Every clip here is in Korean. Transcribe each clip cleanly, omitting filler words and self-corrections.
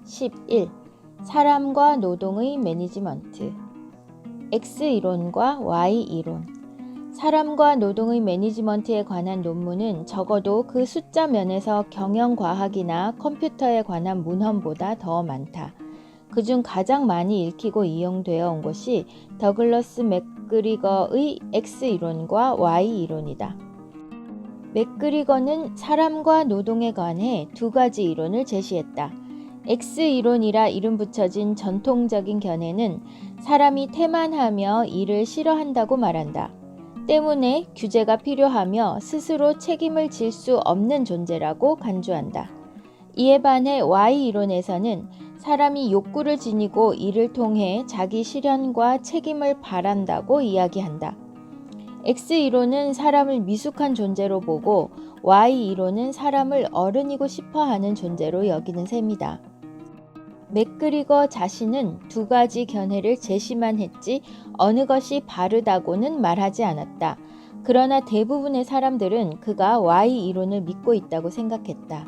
11. 사람과 노동의 매니지먼트. X이론과 Y이론. 사람과 노동의 매니지먼트에 관한 논문은 적어도 그 숫자 면에서 경영과학이나 컴퓨터에 관한 문헌보다 더 많다. 그중 가장 많이 읽히고 이용되어 온 것이 더글러스 맥그리거의 X이론과 Y이론이다. 맥그리거는 사람과 노동에 관해 두 가지 이론을 제시했다. X이론이라 이름 붙여진 전통적인 견해는 사람이 태만하며 일을 싫어한다고 말한다. 때문에 규제가 필요하며 스스로 책임을 질 수 없는 존재라고 간주한다. 이에 반해 Y이론에서는 사람이 욕구를 지니고 이를 통해 자기 실현과 책임을 바란다고 이야기한다. X이론은 사람을 미숙한 존재로 보고 Y이론은 사람을 어른이고 싶어하는 존재로 여기는 셈이다. 맥그리거 자신은 두 가지 견해를 제시만 했지 어느 것이 바르다고는 말하지 않았다. 그러나 대부분의 사람들은 그가 Y이론을 믿고 있다고 생각했다.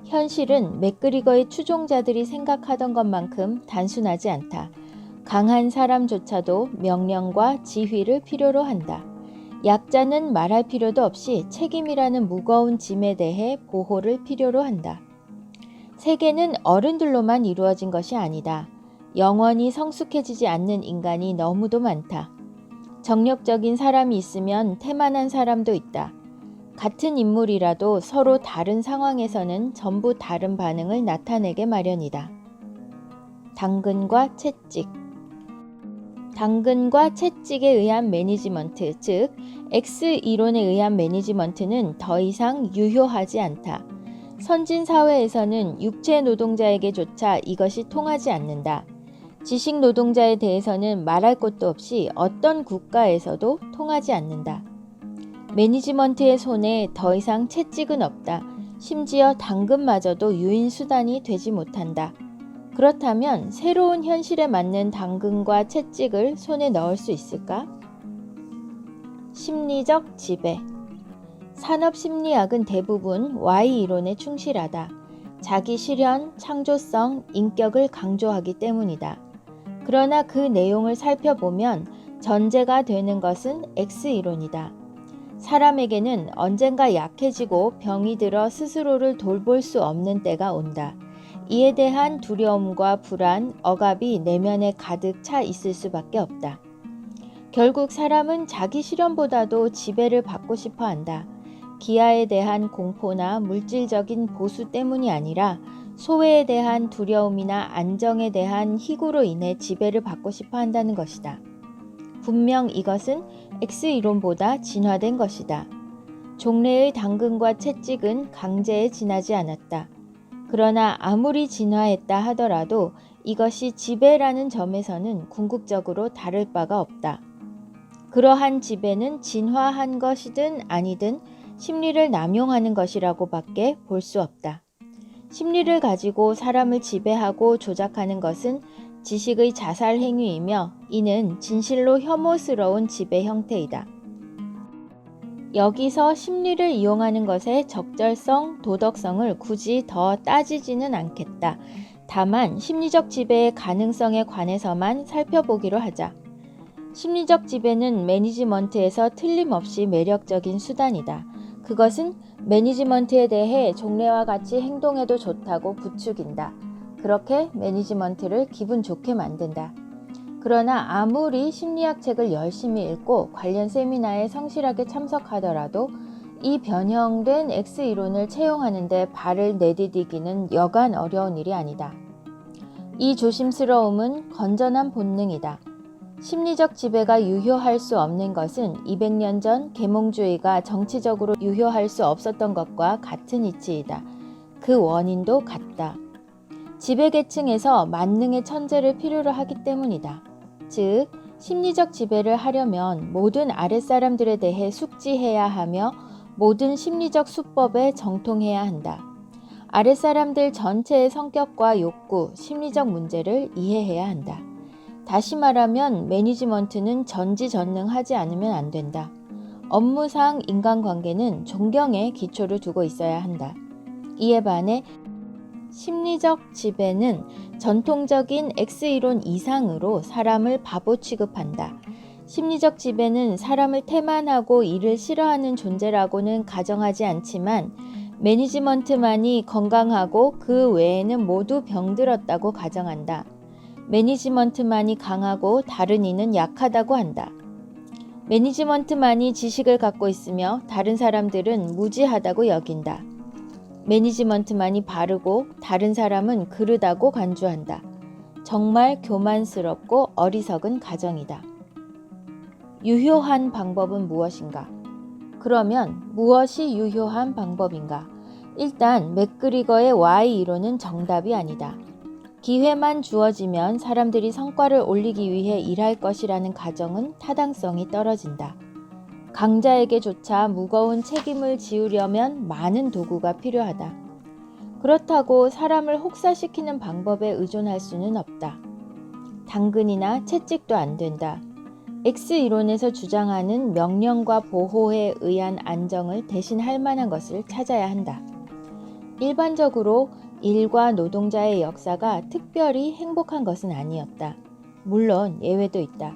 현실은 맥그리거의 추종자들이 생각하던 것만큼 단순하지 않다. 강한 사람조차도 명령과 지휘를 필요로 한다. 약자는 말할 필요도 없이 책임이라는 무거운 짐에 대해 보호를 필요로 한다. 세계는 어른들로만 이루어진 것이 아니다. 영원히 성숙해지지 않는 인간이 너무도 많다. 정력적인 사람이 있으면 태만한 사람도 있다. 같은 인물이라도 서로 다른 상황에서는 전부 다른 반응을 나타내게 마련이다. 당근과 채찍. 당근과 채찍에 의한 매니지먼트, 즉 X이론에 의한 매니지먼트는 더 이상 유효하지 않다. 선진 사회에서는 육체 노동자에게조차 이것이 통하지 않는다. 지식 노동자에 대해서는 말할 것도 없이 어떤 국가에서도 통하지 않는다. 매니지먼트의 손에 더 이상 채찍은 없다. 심지어 당근마저도 유인 수단이 되지 못한다. 그렇다면 새로운 현실에 맞는 당근과 채찍을 손에 넣을 수 있을까? 심리적 지배. 산업심리학은 대부분 Y이론에 충실하다. 자기 실현, 창조성, 인격을 강조하기 때문이다. 그러나 그 내용을 살펴보면 전제가 되는 것은 X이론이다. 사람에게는 언젠가 약해지고 병이 들어 스스로를 돌볼 수 없는 때가 온다. 이에 대한 두려움과 불안, 억압이 내면에 가득 차 있을 수밖에 없다. 결국 사람은 자기 실현보다도 지배를 받고 싶어 한다. 기아에 대한 공포나 물질적인 보수 때문이 아니라 소외에 대한 두려움이나 안정에 대한 희구로 인해 지배를 받고 싶어 한다는 것이다. 분명 이것은 X이론보다 진화된 것이다. 종래의 당근과 채찍은 강제에 지나지 않았다. 그러나 아무리 진화했다 하더라도 이것이 지배라는 점에서는 궁극적으로 다를 바가 없다. 그러한 지배는 진화한 것이든 아니든 심리를 남용하는 것이라고 밖에 볼 수 없다. 심리를 가지고 사람을 지배하고 조작하는 것은 지식의 자살 행위이며 이는 진실로 혐오스러운 지배 형태이다. 여기서 심리를 이용하는 것의 적절성, 도덕성을 굳이 더 따지지는 않겠다. 다만 심리적 지배의 가능성에 관해서만 살펴보기로 하자. 심리적 지배는 매니지먼트에서 틀림없이 매력적인 수단이다. 그것은 매니지먼트에 대해 종래와 같이 행동해도 좋다고 부추긴다. 그렇게 매니지먼트를 기분 좋게 만든다. 그러나 아무리 심리학 책을 열심히 읽고 관련 세미나에 성실하게 참석하더라도 이 변형된 X이론을 채용하는 데 발을 내디디기는 여간 어려운 일이 아니다. 이 조심스러움은 건전한 본능이다. 심리적 지배가 유효할 수 없는 것은 200년 전 계몽주의가 정치적으로 유효할 수 없었던 것과 같은 이치이다. 그 원인도 같다. 지배계층에서 만능의 천재를 필요로 하기 때문이다. 즉, 심리적 지배를 하려면 모든 아랫사람들에 대해 숙지해야 하며 모든 심리적 수법에 정통해야 한다. 아랫사람들 전체의 성격과 욕구, 심리적 문제를 이해해야 한다. 다시 말하면 매니지먼트는 전지전능하지 않으면 안 된다. 업무상 인간관계는 존경에 기초를 두고 있어야 한다. 이에 반해 심리적 지배는 전통적인 X이론 이상으로 사람을 바보 취급한다. 심리적 지배는 사람을 태만하고 일을 싫어하는 존재라고는 가정하지 않지만 매니지먼트만이 건강하고 그 외에는 모두 병들었다고 가정한다. 매니지먼트만이 강하고 다른 이는 약하다고 한다. 매니지먼트만이 지식을 갖고 있으며 다른 사람들은 무지하다고 여긴다. 매니지먼트만이 바르고 다른 사람은 그르다고 간주한다. 정말 교만스럽고 어리석은 가정이다. 유효한 방법은 무엇인가? 그러면 무엇이 유효한 방법인가? 일단 맥그리거의 Y 이론은 정답이 아니다. 기회만 주어지면 사람들이 성과를 올리기 위해 일할 것이라는 가정은 타당성이 떨어진다. 강자에게조차 무거운 책임을 지우려면 많은 도구가 필요하다. 그렇다고 사람을 혹사시키는 방법에 의존할 수는 없다. 당근이나 채찍도 안 된다. X이론에서 주장하는 명령과 보호에 의한 안정을 대신할 만한 것을 찾아야 한다. 일반적으로 일과 노동자의 역사가 특별히 행복한 것은 아니었다. 물론 예외도 있다.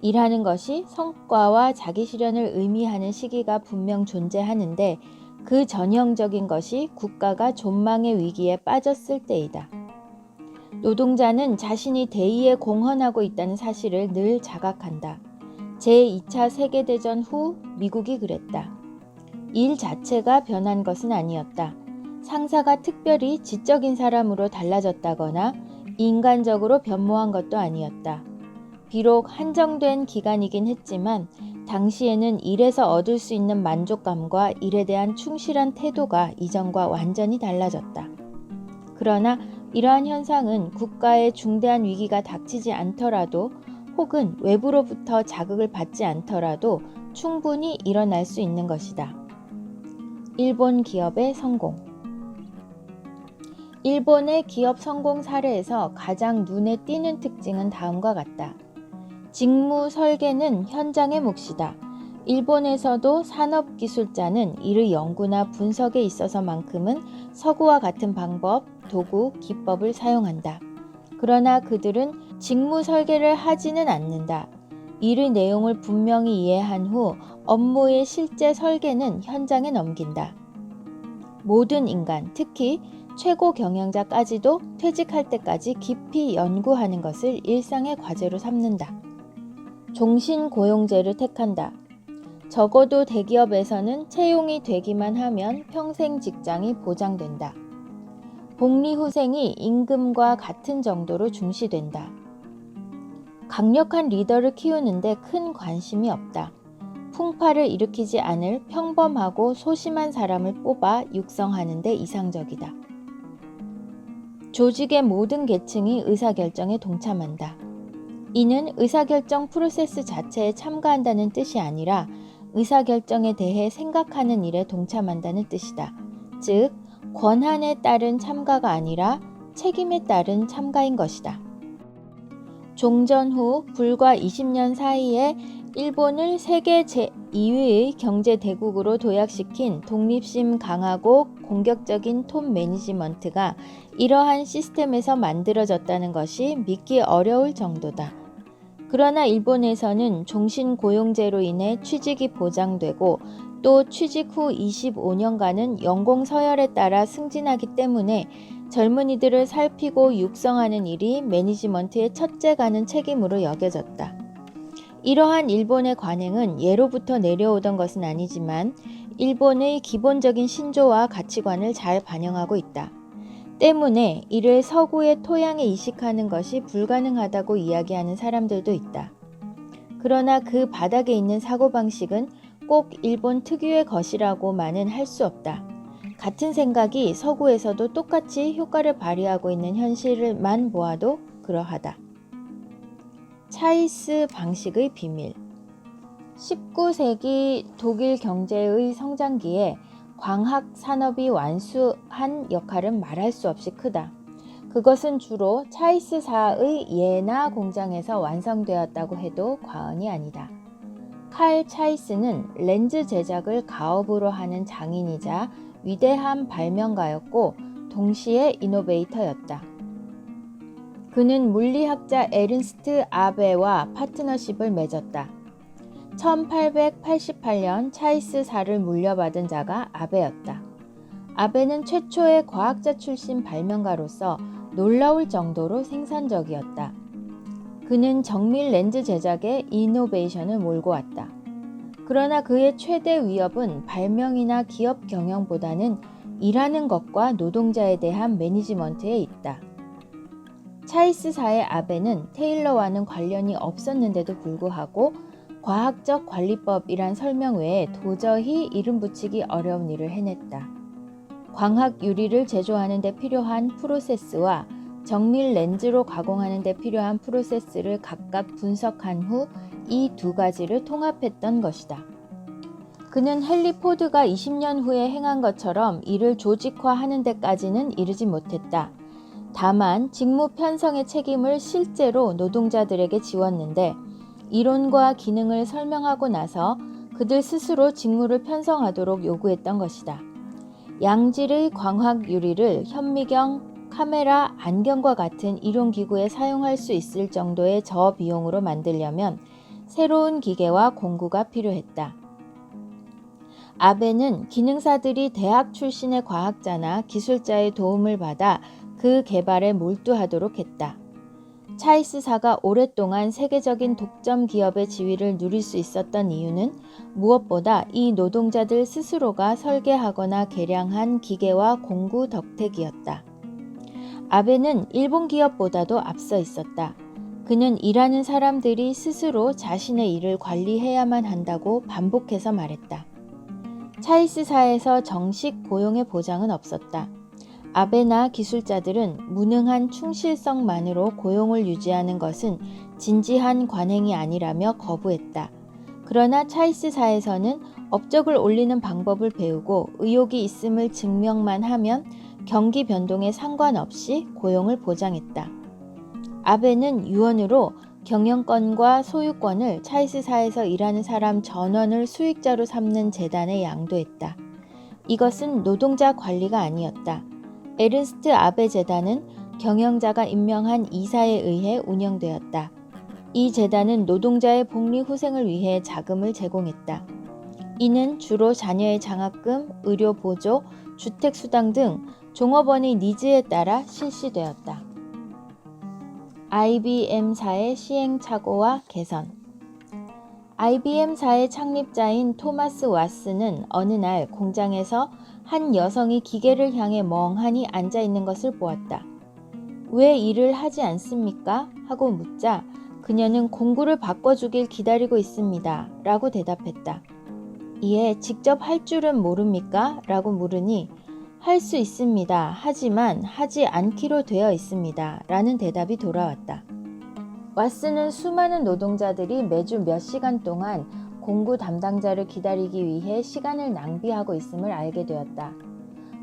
일하는 것이 성과와 자기 실현을 의미하는 시기가 분명 존재하는데 그 전형적인 것이 국가가 존망의 위기에 빠졌을 때이다. 노동자는 자신이 대의에 공헌하고 있다는 사실을 늘 자각한다. 제2차 세계대전 후 미국이 그랬다. 일 자체가 변한 것은 아니었다. 상사가 특별히 지적인 사람으로 달라졌다거나 인간적으로 변모한 것도 아니었다. 비록 한정된 기간이긴 했지만 당시에는 일에서 얻을 수 있는 만족감과 일에 대한 충실한 태도가 이전과 완전히 달라졌다. 그러나 이러한 현상은 국가에 중대한 위기가 닥치지 않더라도 혹은 외부로부터 자극을 받지 않더라도 충분히 일어날 수 있는 것이다. 일본 기업의 성공. 일본의 기업 성공 사례에서 가장 눈에 띄는 특징은 다음과 같다. 직무 설계는 현장의 몫이다. 일본에서도 산업기술자는 이를 연구나 분석에 있어서만큼은 서구와 같은 방법, 도구, 기법을 사용한다. 그러나 그들은 직무 설계를 하지는 않는다. 일의 내용을 분명히 이해한 후 업무의 실제 설계는 현장에 넘긴다. 모든 인간, 특히 최고 경영자까지도 퇴직할 때까지 깊이 연구하는 것을 일상의 과제로 삼는다. 종신고용제를 택한다. 적어도 대기업에서는 채용이 되기만 하면 평생 직장이 보장된다. 복리후생이 임금과 같은 정도로 중시된다. 강력한 리더를 키우는데 큰 관심이 없다. 풍파를 일으키지 않을 평범하고 소심한 사람을 뽑아 육성하는 데 이상적이다. 조직의 모든 계층이 의사결정에 동참한다. 이는 의사결정 프로세스 자체에 참가한다는 뜻이 아니라 의사결정에 대해 생각하는 일에 동참한다는 뜻이다. 즉, 권한에 따른 참가가 아니라 책임에 따른 참가인 것이다. 종전 후 불과 20년 사이에 일본을 세계 제2위의 경제 대국으로 도약시킨 독립심 강하고 공격적인 톱 매니지먼트가 이러한 시스템에서 만들어졌다는 것이 믿기 어려울 정도다. 그러나 일본에서는 종신고용제로 인해 취직이 보장되고 또 취직 후 25년간은 연공 서열에 따라 승진하기 때문에 젊은이들을 살피고 육성하는 일이 매니지먼트의 첫째가는 책임으로 여겨졌다. 이러한 일본의 관행은 예로부터 내려오던 것은 아니지만 일본의 기본적인 신조와 가치관을 잘 반영하고 있다. 때문에 이를 서구의 토양에 이식하는 것이 불가능하다고 이야기하는 사람들도 있다. 그러나 그 바닥에 있는 사고방식은 꼭 일본 특유의 것이라고만은 할 수 없다. 같은 생각이 서구에서도 똑같이 효과를 발휘하고 있는 현실만 보아도 그러하다. 차이스 방식의 비밀. 19세기 독일 경제의 성장기에 광학 산업이 완수한 역할은 말할 수 없이 크다. 그것은 주로 차이스사의 예나 공장에서 완성되었다고 해도 과언이 아니다. 칼 차이스는 렌즈 제작을 가업으로 하는 장인이자 위대한 발명가였고 동시에 이노베이터였다. 그는 물리학자 에른스트 아베와 파트너십을 맺었다. 1888년 차이스사를 물려받은 자가 아베였다. 아베는 최초의 과학자 출신 발명가로서 놀라울 정도로 생산적이었다. 그는 정밀 렌즈 제작에 이노베이션을 몰고 왔다. 그러나 그의 최대 위협은 발명이나 기업 경영보다는 일하는 것과 노동자에 대한 매니지먼트에 있다. 차이스사의 아베는 테일러와는 관련이 없었는데도 불구하고 과학적 관리법이란 설명 외에 도저히 이름 붙이기 어려운 일을 해냈다. 광학 유리를 제조하는 데 필요한 프로세스와 정밀 렌즈로 가공하는 데 필요한 프로세스를 각각 분석한 후 이 두 가지를 통합했던 것이다. 그는 헨리 포드가 20년 후에 행한 것처럼 이를 조직화하는 데까지는 이르지 못했다. 다만 직무 편성의 책임을 실제로 노동자들에게 지웠는데 이론과 기능을 설명하고 나서 그들 스스로 직무를 편성하도록 요구했던 것이다. 양질의 광학 유리를 현미경, 카메라, 안경과 같은 이론기구에 사용할 수 있을 정도의 저비용으로 만들려면 새로운 기계와 공구가 필요했다. 아베는 기능사들이 대학 출신의 과학자나 기술자의 도움을 받아 그 개발에 몰두하도록 했다. 차이스사가 오랫동안 세계적인 독점 기업의 지위를 누릴 수 있었던 이유는 무엇보다 이 노동자들 스스로가 설계하거나 개량한 기계와 공구 덕택이었다. 아베는 일본 기업보다도 앞서 있었다. 그는 일하는 사람들이 스스로 자신의 일을 관리해야만 한다고 반복해서 말했다. 차이스사에서 정식 고용의 보장은 없었다. 아베나 기술자들은 무능한 충실성만으로 고용을 유지하는 것은 진지한 관행이 아니라며 거부했다. 그러나 차이스사에서는 업적을 올리는 방법을 배우고 의욕이 있음을 증명만 하면 경기 변동에 상관없이 고용을 보장했다. 아베는 유언으로 경영권과 소유권을 차이스사에서 일하는 사람 전원을 수익자로 삼는 재단에 양도했다. 이것은 노동자 관리가 아니었다. 에른스트 아베 재단은 경영자가 임명한 이사에 의해 운영되었다. 이 재단은 노동자의 복리 후생을 위해 자금을 제공했다. 이는 주로 자녀의 장학금, 의료 보조, 주택 수당 등 종업원의 니즈에 따라 실시되었다. IBM사의 시행착오와 개선. IBM사의 창립자인 토마스 왓슨은 어느 날 공장에서 한 여성이 기계를 향해 멍하니 앉아 있는 것을 보았다. 왜 일을 하지 않습니까? 하고 묻자 그녀는 공구를 바꿔주길 기다리고 있습니다. 라고 대답했다. 이에 직접 할 줄은 모릅니까? 라고 물으니 할 수 있습니다. 하지만 하지 않기로 되어 있습니다. 라는 대답이 돌아왔다. 왓슨은 수많은 노동자들이 매주 몇 시간 동안 공구 담당자를 기다리기 위해 시간을 낭비하고 있음을 알게 되었다.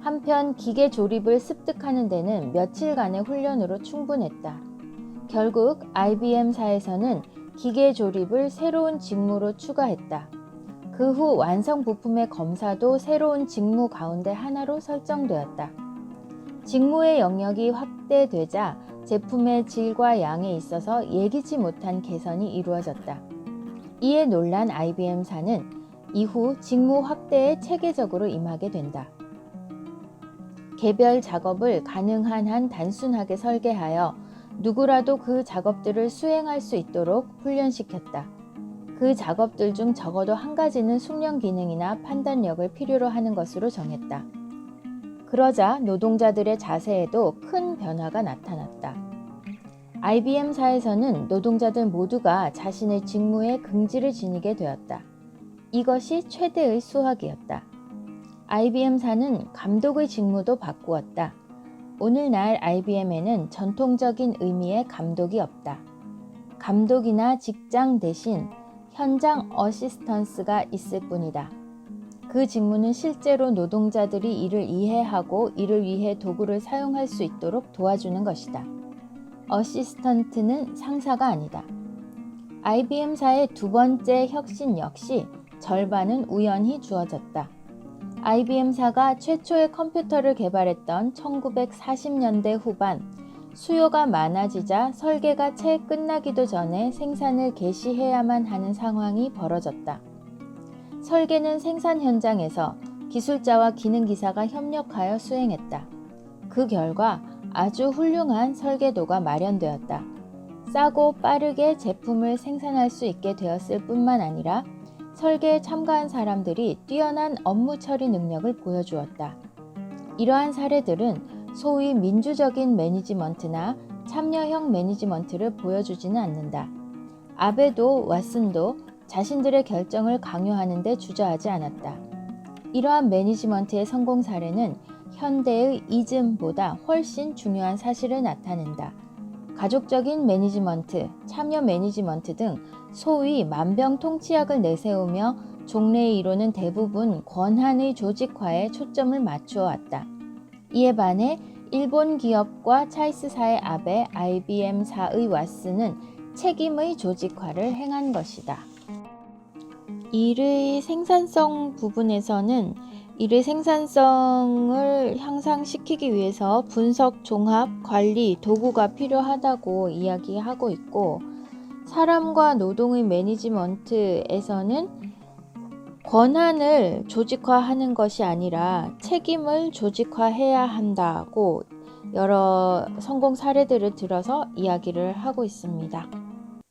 한편 기계 조립을 습득하는 데는 며칠간의 훈련으로 충분했다. 결국 IBM사에서는 기계 조립을 새로운 직무로 추가했다. 그 후 완성 부품의 검사도 새로운 직무 가운데 하나로 설정되었다. 직무의 영역이 확대되자 제품의 질과 양에 있어서 예기치 못한 개선이 이루어졌다. 이에 놀란 IBM사는 이후 직무 확대에 체계적으로 임하게 된다. 개별 작업을 가능한 한 단순하게 설계하여 누구라도 그 작업들을 수행할 수 있도록 훈련시켰다. 그 작업들 중 적어도 한 가지는 숙련 기능이나 판단력을 필요로 하는 것으로 정했다. 그러자 노동자들의 자세에도 큰 변화가 나타났다. IBM사에서는 노동자들 모두가 자신의 직무에 긍지를 지니게 되었다. 이것이 최대의 수확이었다. IBM사는 감독의 직무도 바꾸었다. 오늘날 IBM에는 전통적인 의미의 감독이 없다. 감독이나 직장 대신 현장 어시스턴스가 있을 뿐이다. 그 직무는 실제로 노동자들이 이를 이해하고 이를 위해 도구를 사용할 수 있도록 도와주는 것이다. 어시스턴트는 상사가 아니다. IBM사의 두 번째 혁신 역시 절반은 우연히 주어졌다. IBM사가 최초의 컴퓨터를 개발했던 1940년대 후반, 수요가 많아지자 설계가 채 끝나기도 전에 생산을 개시해야만 하는 상황이 벌어졌다. 설계는 생산 현장에서 기술자와 기능기사가 협력하여 수행했다. 그 결과 아주 훌륭한 설계도가 마련되었다. 싸고 빠르게 제품을 생산할 수 있게 되었을 뿐만 아니라 설계에 참가한 사람들이 뛰어난 업무 처리 능력을 보여주었다. 이러한 사례들은 소위 민주적인 매니지먼트나 참여형 매니지먼트를 보여주지는 않는다. 아베도 왓슨도 자신들의 결정을 강요하는 데 주저하지 않았다. 이러한 매니지먼트의 성공 사례는 현대의 이즘보다 훨씬 중요한 사실을 나타낸다. 가족적인 매니지먼트, 참여 매니지먼트 등 소위 만병통치약을 내세우며 종래에 이루는 대부분 권한의 조직화에 초점을 맞추어 왔다. 이에 반해 일본 기업과 차이스사의 아베, IBM사의 왓슨은 책임의 조직화를 행한 것이다. 일의 생산성 부분에서는 일의 생산성을 향상시키기 위해서 분석, 종합, 관리, 도구가 필요하다고 이야기하고 있고, 사람과 노동의 매니지먼트에서는 권한을 조직화하는 것이 아니라 책임을 조직화해야 한다고 여러 성공 사례들을 들어서 이야기를 하고 있습니다.